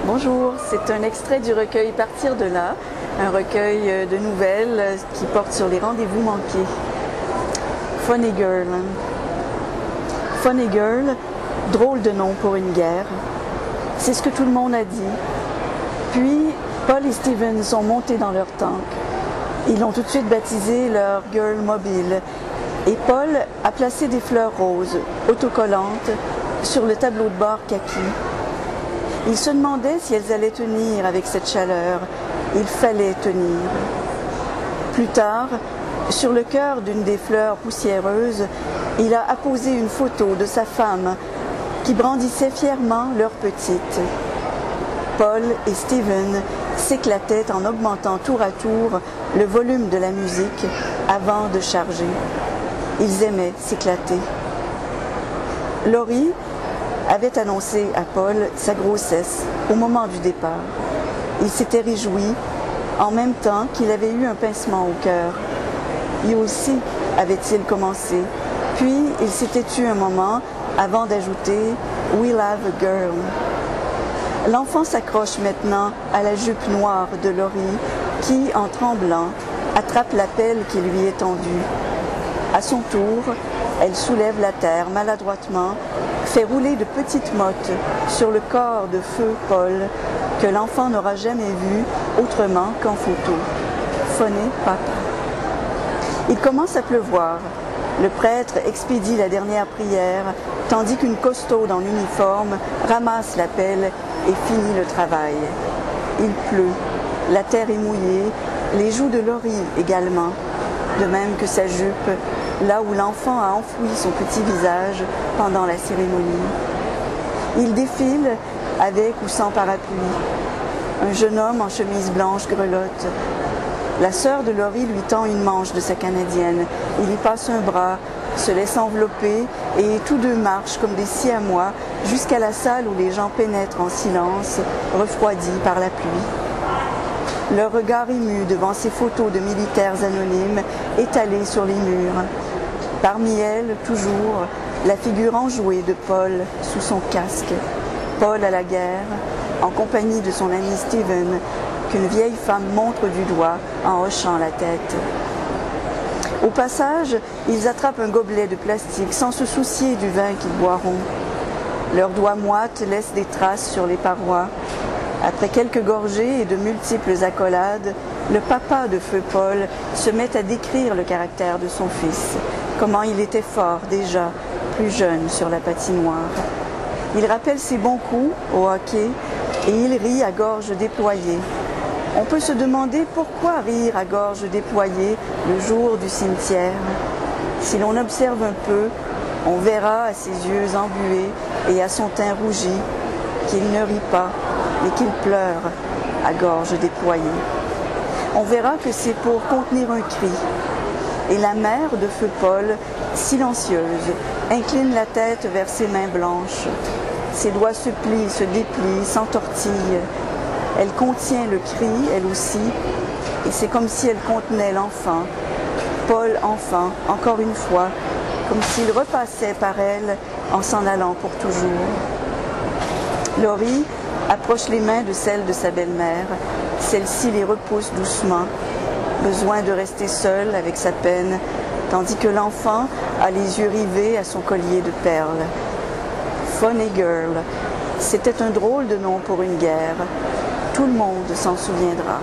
Bonjour, c'est un extrait du recueil Partir de là, un recueil de nouvelles qui porte sur les rendez-vous manqués. Funny Girl. Funny Girl, drôle de nom pour une guerre. C'est ce que tout le monde a dit. Puis, Paul et Steven sont montés dans leur tank. Ils l'ont tout de suite baptisé leur Girl Mobile. Et Paul a placé des fleurs roses, autocollantes, sur le tableau de bord kaki. Il se demandait si elles allaient tenir avec cette chaleur. Il fallait tenir. Plus tard, sur le cœur d'une des fleurs poussiéreuses, il a apposé une photo de sa femme qui brandissait fièrement leur petite. Paul et Steven s'éclataient en augmentant tour à tour le volume de la musique avant de charger. Ils aimaient s'éclater. Laurie avait annoncé à Paul sa grossesse au moment du départ. Il s'était réjoui en même temps qu'il avait eu un pincement au cœur. Lui aussi avait-il commencé. Puis il s'était tu un moment avant d'ajouter « We'll have a girl ». L'enfant s'accroche maintenant à la jupe noire de Laurie qui, en tremblant, attrape la pelle qui lui est tendue. À son tour, elle soulève la terre maladroitement, fait rouler de petites mottes sur le corps de feu Paul que l'enfant n'aura jamais vu autrement qu'en photo. Funny Papa. Il commence à pleuvoir. Le prêtre expédie la dernière prière, tandis qu'une costaude en uniforme ramasse la pelle et finit le travail. Il pleut, la terre est mouillée, les joues de Laurie également, de même que sa jupe, là où l'enfant a enfoui son petit visage pendant la cérémonie. Il défile avec ou sans parapluie. Un jeune homme en chemise blanche grelotte. La sœur de Laurie lui tend une manche de sa canadienne. Il y passe un bras, se laisse envelopper et tous deux marchent comme des siamois jusqu'à la salle où les gens pénètrent en silence, refroidis par la pluie. Leur regard ému devant ces photos de militaires anonymes étalées sur les murs. Parmi elles, toujours, la figure enjouée de Paul sous son casque. Paul à la guerre, en compagnie de son ami Steven, qu'une vieille femme montre du doigt en hochant la tête. Au passage, ils attrapent un gobelet de plastique sans se soucier du vin qu'ils boiront. Leurs doigts moites laissent des traces sur les parois. Après quelques gorgées et de multiples accolades, le papa de feu Paul se met à décrire le caractère de son fils, comment il était fort déjà, plus jeune sur la patinoire. Il rappelle ses bons coups au hockey et il rit à gorge déployée. On peut se demander pourquoi rire à gorge déployée le jour du cimetière. Si l'on observe un peu, on verra à ses yeux embués et à son teint rougi qu'il ne rit pas, mais qu'il pleure à gorge déployée. On verra que c'est pour contenir un cri. Et la mère de feu Paul, silencieuse, incline la tête vers ses mains blanches. Ses doigts se plient, se déplient, s'entortillent. Elle contient le cri, elle aussi, et c'est comme si elle contenait l'enfant. Paul enfant, encore une fois, comme s'il repassait par elle en s'en allant pour toujours. Laurie approche les mains de celles de sa belle-mère. Celle-ci les repousse doucement. Besoin de rester seule avec sa peine, tandis que l'enfant a les yeux rivés à son collier de perles. Funny Girl, c'était un drôle de nom pour une guerre. Tout le monde s'en souviendra.